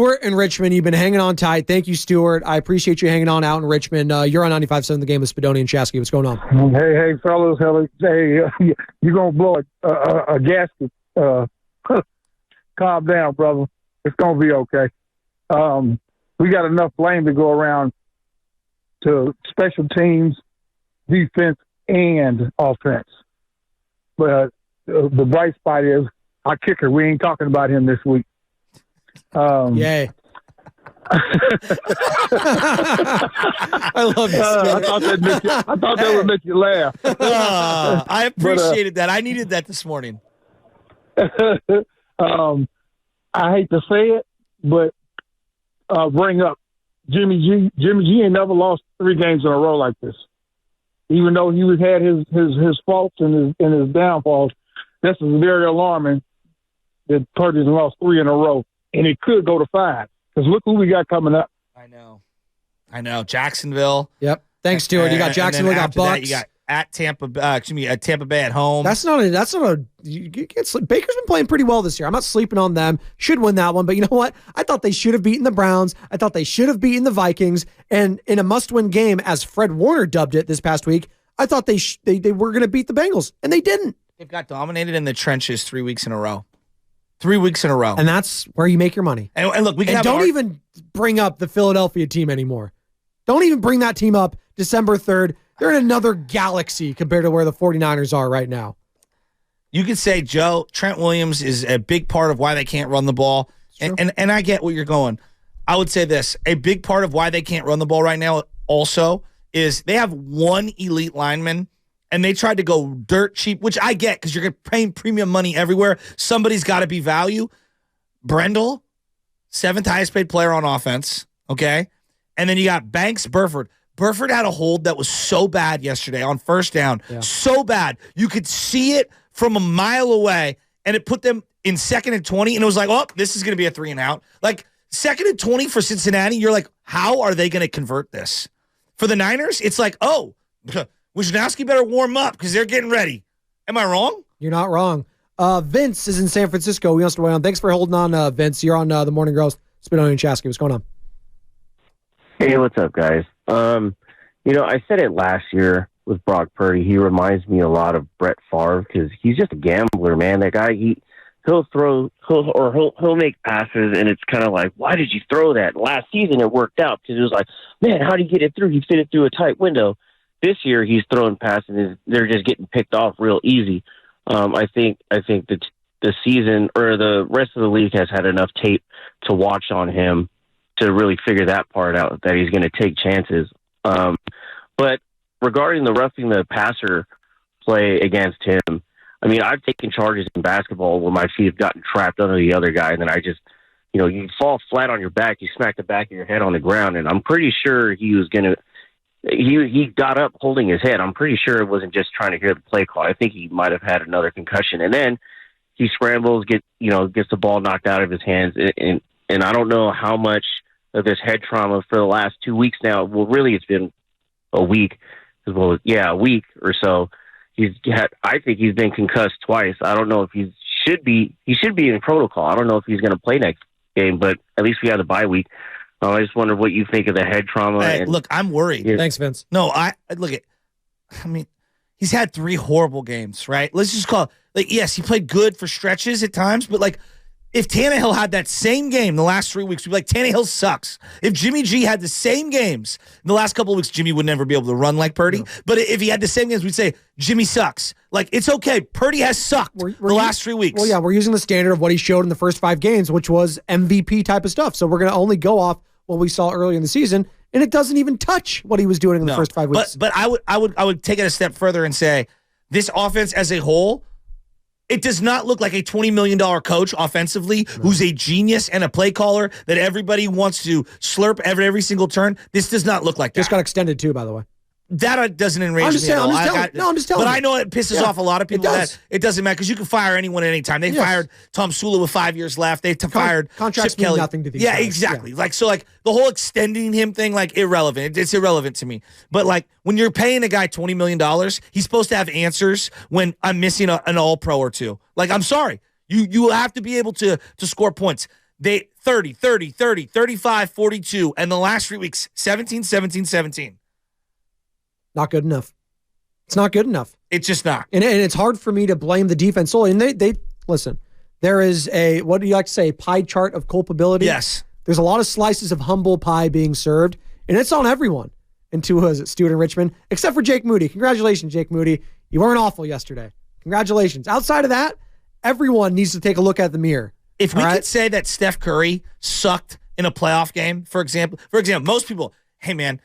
Stuart in Richmond, you've been hanging on tight. Thank you, Stuart. I appreciate you hanging on out in Richmond. You're on 95.7 The Game with Spadoni and Chasky. What's going on? Hey, fellas. Hey, you're going to blow a gasket. Calm down, brother. It's going to be okay. We got enough blame to go around to special teams, defense, and offense. But the bright spot is our kicker. We ain't talking about him this week. Yay. I love this. I thought that would make you laugh. I appreciated that. I needed that this morning. I hate to say it, but bring up Jimmy G. Jimmy G ain't never lost 3 games in a row like this. Even though he had his faults and his downfalls, this is very alarming that Purdy's lost 3 in a row, and it could go to 5. Because look who we got coming up. I know. Jacksonville. Yep. Thanks, Stuart. You got Jacksonville. You got Bucks. You got at Tampa Bay at home. That's not a. You can't sleep. Baker's been playing pretty well this year. I'm not sleeping on them. Should win that one, but you know what? I thought they should have beaten the Browns. I thought they should have beaten the Vikings. And in a must-win game, as Fred Warner dubbed it this past week, I thought they were going to beat the Bengals, and they didn't. They've got dominated in the trenches 3 weeks in a row. 3 weeks in a row. And that's where you make your money. And look, we can don't even bring up the Philadelphia team anymore. Don't even bring that team up December 3rd. They're in another galaxy compared to where the 49ers are right now. You could say, Joe, Trent Williams is a big part of why they can't run the ball. And I get where you're going. I would say this. A big part of why they can't run the ball right now also is they have one elite lineman, and they tried to go dirt cheap, which I get because you're paying premium money everywhere. Somebody's got to be value. Brendel, 7th highest paid player on offense, okay? And then you got Banks Burford. Burford had a hold that was so bad yesterday on first down. Yeah. So bad. You could see it from a mile away, and it put them in 2nd and 20, and it was like, oh, this is going to be a 3 and out. Like, 2nd and 20 for Cincinnati, you're like, how are they going to convert this? For the Niners, it's like, oh, Wisnowski better warm up because they're getting ready. Am I wrong? You're not wrong. Vince is in San Francisco. We want to weigh on. Thanks for holding on, Vince. You're on the Morning Girls. Spadoni and Chasky. What's going on? Hey, what's up, guys? I said it last year with Brock Purdy. He reminds me a lot of Brett Favre because he's just a gambler, man. That guy, he'll make passes, and it's kind of like, why did you throw that? Last season it worked out because it was like, man, how did he get it through? He fit it through a tight window. This year he's throwing passes, and they're just getting picked off real easy. I think that the season or the rest of the league has had enough tape to watch on him to really figure that part out, that he's going to take chances. But regarding the roughing the passer play against him, I mean, I've taken charges in basketball where my feet have gotten trapped under the other guy, and then I just, you fall flat on your back, you smack the back of your head on the ground, and I'm pretty sure he got up holding his head. I'm pretty sure it wasn't just trying to hear the play call. I think he might have had another concussion, and then he scrambles, gets the ball knocked out of his hands, and I don't know how much of this head trauma for the last 2 weeks now. Well, really, it's been a week. Well, yeah, a week or so. I think he's been concussed twice. I don't know if he should be in protocol. I don't know if he's going to play next game, but at least we have the bye week. I just wonder what you think of the head trauma. Hey, look, I'm worried. Thanks, Vince. No, I mean, he's had 3 horrible games, right? Let's just call it, yes, he played good for stretches at times, but if Tannehill had that same game the last 3 weeks, we'd be like, Tannehill sucks. If Jimmy G had the same games in the last couple of weeks, Jimmy would never be able to run like Purdy. No. But if he had the same games, we'd say, Jimmy sucks. It's okay. Purdy has sucked the last 3 weeks. Well, yeah, we're using the standard of what he showed in the first 5 games, which was MVP type of stuff. So we're going to only go off what we saw earlier in the season, and it doesn't even touch what he was doing in the first 5 weeks. But I would take it a step further and say this offense as a whole, it does not look like a $20 million coach offensively who's a genius and a play caller that everybody wants to slurp every single turn. This does not look like that. Just got extended too, by the way. That doesn't enrage me at all. I'm just telling But I know it pisses off a lot of people. It doesn't matter because you can fire anyone at any time. They fired Tom Sula with 5 years left. They fired contracts Chip Kelly. mean nothing to these guys. Exactly. Yeah. The whole extending him thing, irrelevant. It's irrelevant to me. But when you're paying a guy $20 million, he's supposed to have answers when I'm missing an all-pro or two. I'm sorry. You have to be able to score points. 30, 30, 30, 35, 42, and the last 3 weeks, 17, 17, 17. Not good enough. It's not good enough. It's just not. And it's hard for me to blame the defense solely. And they listen, there is a, what do you like to say, pie chart of culpability? Yes. There's a lot of slices of humble pie being served, and it's on everyone. And two was it Stewart and Richmond, except for Jake Moody. Congratulations, Jake Moody. You weren't awful yesterday. Congratulations. Outside of that, everyone needs to take a look at the mirror. If we could say that Steph Curry sucked in a playoff game, for example, most people, hey man,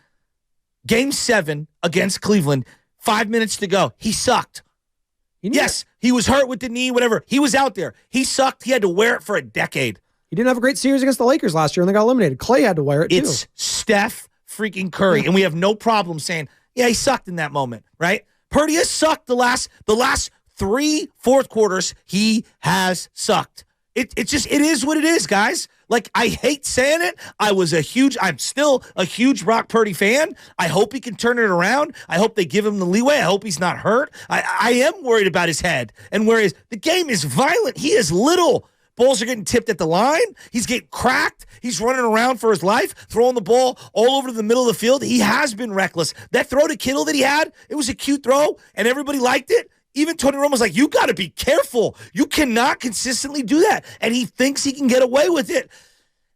Game 7 against Cleveland, 5 minutes to go, he sucked. Yes, he was hurt with the knee, whatever. He was out there. He sucked. He had to wear it for a decade. He didn't have a great series against the Lakers last year, and they got eliminated. Clay had to wear it, too. It's Steph freaking Curry, and we have no problem saying, yeah, he sucked in that moment, right? Purdy has sucked the last 3 fourth quarters. He has sucked. It is what it is, guys. Like, I hate saying it. I'm still a huge Brock Purdy fan. I hope he can turn it around. I hope they give him the leeway. I hope he's not hurt. I am worried about his head. And whereas the game is violent, he is little. Balls are getting tipped at the line. He's getting cracked. He's running around for his life, throwing the ball all over the middle of the field. He has been reckless. That throw to Kittle that he had, it was a cute throw, and everybody liked it. Even Tony Romo was like, you got to be careful. You cannot consistently do that. And he thinks he can get away with it.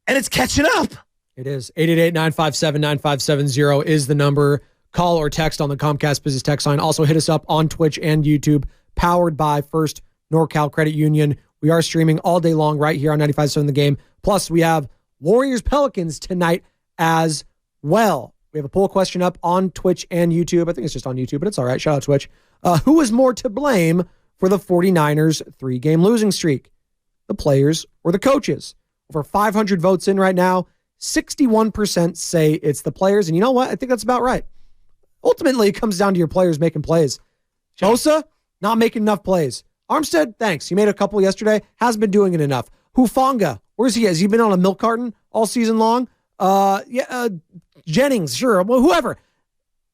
And it's catching up. It is. 888-957-9570 is the number. Call or text on the Comcast Business Text line. Also hit us up on Twitch and YouTube. Powered by First NorCal Credit Union. We are streaming all day long right here on 95.7 The Game. Plus, we have Warriors-Pelicans tonight as well. We have a poll question up on Twitch and YouTube. I think it's just on YouTube, but it's all right. Shout out Twitch. Who is more to blame for the 49ers' 3-game losing streak? The players or the coaches? Over 500 votes in right now. 61% say it's the players. And you know what? I think that's about right. Ultimately, it comes down to your players making plays. Bosa, not making enough plays. Armstead, thanks. He made a couple yesterday. Hasn't been doing it enough. Hufanga, where's he? Has he been on a milk carton all season long? Jennings, sure. Well, whoever.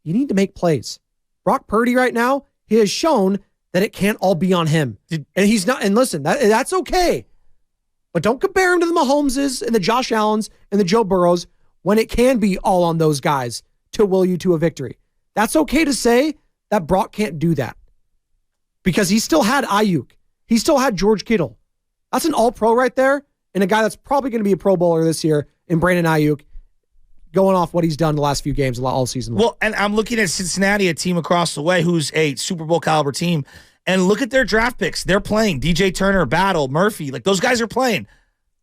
You need to make plays. Brock Purdy right now, he has shown that it can't all be on him. And he's not, and listen, that's okay. But don't compare him to the Mahomeses and the Josh Allens and the Joe Burrows when it can be all on those guys to will you to a victory. That's okay to say that Brock can't do that. Because he still had Ayuk. He still had George Kittle. That's an all-pro right there, and a guy that's probably going to be a Pro Bowler this year in Brandon Ayuk, going off what he's done the last few games all season long. Well, and I'm looking at Cincinnati, a team across the way who's a Super Bowl caliber team, and look at their draft picks. They're playing. DJ Turner, Battle, Murphy. Like, those guys are playing.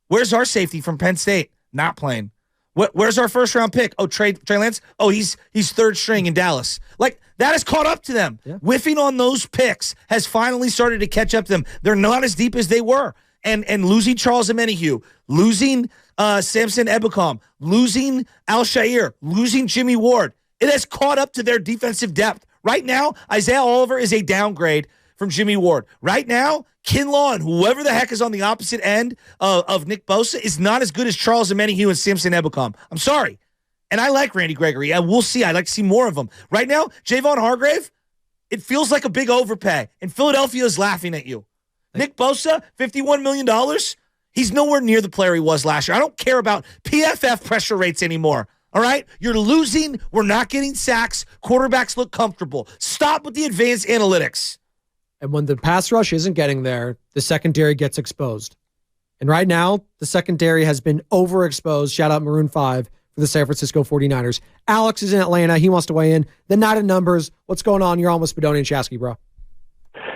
Where's our safety from Penn State? Not playing. Where's our first-round pick? Oh, Trey Lance? Oh, he's third string in Dallas. Like, that has caught up to them. Yeah. Whiffing on those picks has finally started to catch up to them. They're not as deep as they were. And losing Charles Omenihu, losing Samson Ebukam, losing Al-Shair, losing Jimmy Ward, it has caught up to their defensive depth. Right now, Isaiah Oliver is a downgrade from Jimmy Ward. Right now, Kinlaw and whoever the heck is on the opposite end of Nick Bosa is not as good as Charles Omenihu and Samson Ebukam. I'm sorry. And I like Randy Gregory. We'll see. I'd like to see more of him. Right now, Javon Hargrave, it feels like a big overpay. And Philadelphia is laughing at you. Nick Bosa, $51 million. He's nowhere near the player he was last year. I don't care about PFF pressure rates anymore. All right? You're losing. We're not getting sacks. Quarterbacks look comfortable. Stop with the advanced analytics. And when the pass rush isn't getting there, the secondary gets exposed. And right now, the secondary has been overexposed. Shout out Maroon 5 for the San Francisco 49ers. Alex is in Atlanta. He wants to weigh in. The night of numbers. What's going on? You're on with Spadoni and Shasky, bro.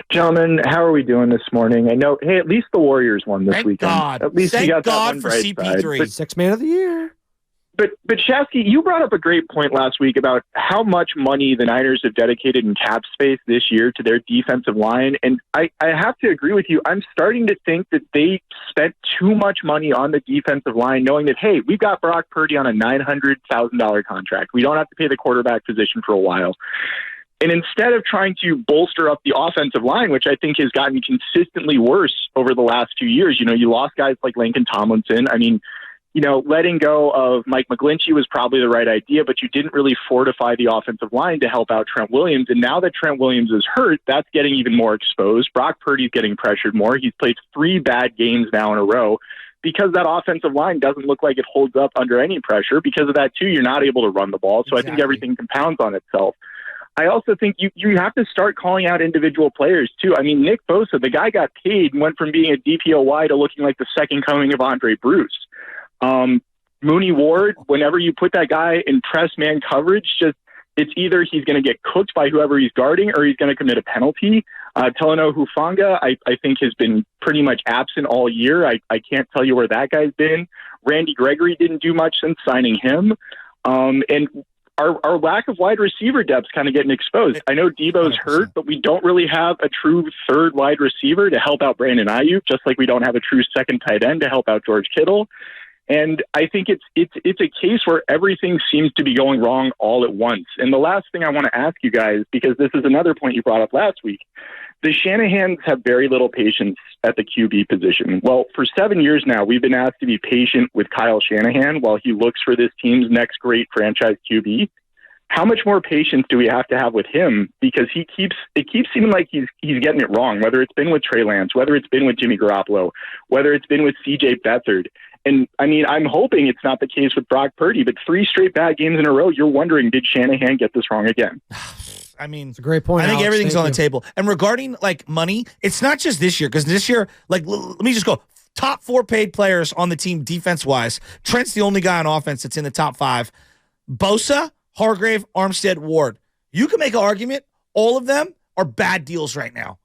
Gentlemen, how are we doing this morning? I know, hey, at least the Warriors won this weekend. God. At least Thank we got God that for one CP3. But, Sixth man of the year. But Shasky, you brought up a great point last week about how much money the Niners have dedicated in cap space this year to their defensive line. And I have to agree with you. I'm starting to think that they spent too much money on the defensive line, knowing that, hey, we've got Brock Purdy on a $900,000 contract. We don't have to pay the quarterback position for a while. And instead of trying to bolster up the offensive line, which I think has gotten consistently worse over the last 2 years, you lost guys like Lincoln Tomlinson. I mean, letting go of Mike McGlinchey was probably the right idea, but you didn't really fortify the offensive line to help out Trent Williams. And now that Trent Williams is hurt, that's getting even more exposed. Brock Purdy's getting pressured more. He's played 3 bad games now in a row because that offensive line doesn't look like it holds up under any pressure. Because of that, too, you're not able to run the ball. So I think everything compounds on itself. I also think you have to start calling out individual players, too. I mean, Nick Bosa, the guy got paid and went from being a DPOY to looking like the second coming of Andre Bruce. Mooney Ward, whenever you put that guy in press man coverage, it's either he's going to get cooked by whoever he's guarding or he's going to commit a penalty. Teleno Hufanga, I think, has been pretty much absent all year. I can't tell you where that guy's been. Randy Gregory didn't do much since signing him. And our lack of wide receiver depth's kind of getting exposed. I know Debo's 100%. Hurt, but we don't really have a true third wide receiver to help out Brandon Ayuk, just like we don't have a true second tight end to help out George Kittle. And I think it's a case where everything seems to be going wrong all at once. And the last thing I want to ask you guys, because this is another point you brought up last week, the Shanahans have very little patience at the QB position. Well, for 7 years now, we've been asked to be patient with Kyle Shanahan while he looks for this team's next great franchise QB. How much more patience do we have to have with him? Because it keeps seeming like he's getting it wrong, whether it's been with Trey Lance, whether it's been with Jimmy Garoppolo, whether it's been with CJ Beathard. And I mean, I'm hoping it's not the case with Brock Purdy, but 3 straight bad games in a row, you're wondering, did Shanahan get this wrong again? I mean, it's a great point. I think Alex, everything's on the table. And regarding like money, it's not just this year, because this year, like, let me just go. Top 4 paid players on the team defense wise. Trent's the only guy on offense that's in the top 5. Bosa, Hargrave, Armstead, Ward. You can make an argument. All of them are bad deals right now.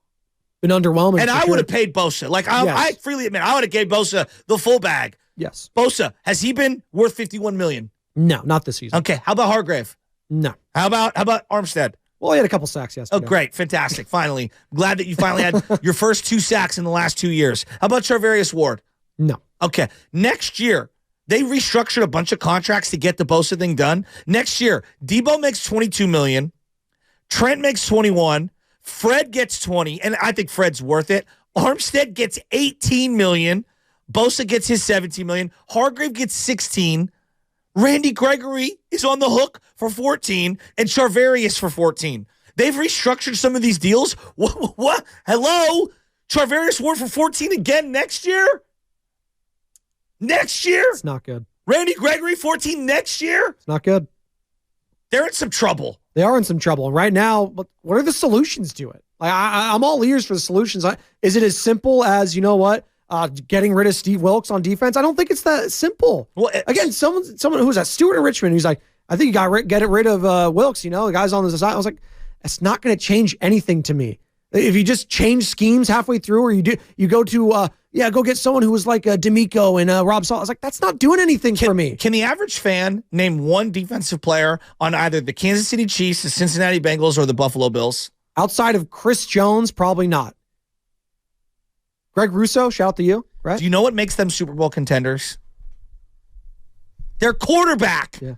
Been underwhelming. And I would have paid Bosa. Like, I freely admit, I would have gave Bosa the full bag. Yes. Bosa, has he been worth $51 million? No, not this season. Okay. How about Hargrave? No. How about Armstead? Well, he had a couple sacks yesterday. Oh, great. Fantastic. Finally. Glad that you finally had your first 2 sacks in the last 2 years. How about Charvarius Ward? No. Okay. Next year, they restructured a bunch of contracts to get the Bosa thing done. Next year, Debo makes $22 million. Trent makes 21. Fred gets 20, and I think Fred's worth it. Armstead gets 18 million. Bosa gets his 17 million. Hargrave gets 16. Randy Gregory is on the hook for 14, and Charvarius for 14. They've restructured some of these deals. What? Hello? Charvarius Ward for 14 again next year? Next year? It's not good. Randy Gregory, 14 next year? It's not good. They're in some trouble. They are in some trouble. And right now, what are the solutions to it? Like, I'm all ears for the solutions. Is it as simple as, you know what, getting rid of Steve Wilkes on defense? I don't think it's that simple. Well, again, someone who's at Stewart in Richmond, who's like, I think you got to get rid of Wilkes, you know, the guy's on the side. I was like, that's not going to change anything to me. If you just change schemes halfway through, or you go to, go get someone who was like D'Amico and Rob Salt. I was like, that's not doing anything for me. Can the average fan name one defensive player on either the Kansas City Chiefs, the Cincinnati Bengals, or the Buffalo Bills? Outside of Chris Jones, probably not. Greg Russo, shout out to you, right? Do you know what makes them Super Bowl contenders? Their quarterback. Yeah.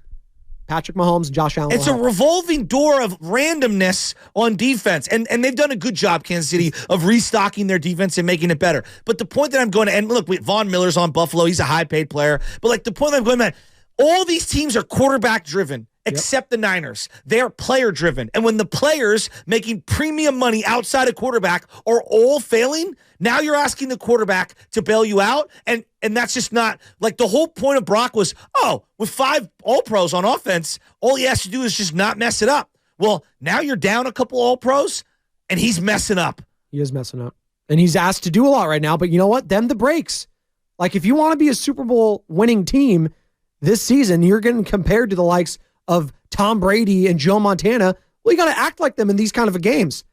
Patrick Mahomes, Josh Allen. It's a revolving door of randomness on defense. And they've done a good job, Kansas City, of restocking their defense and making it better. But the point that I'm going to, and look, Von Miller's on Buffalo. He's a high-paid player. But like the point that I'm going to, all these teams are quarterback-driven. Except the Niners. They are player-driven. And when the players making premium money outside of quarterback are all failing, now you're asking the quarterback to bail you out. And that's just not, like, the whole point of Brock was, with 5 All-Pros on offense, all he has to do is just not mess it up. Well, now you're down a couple All-Pros, and he's messing up. He is messing up. And he's asked to do a lot right now, but you know what? Them the breaks. Like, if you want to be a Super Bowl winning team this season, you're getting compared to the likes of Tom Brady and Joe Montana. Well, you got to act like them in these kind of games.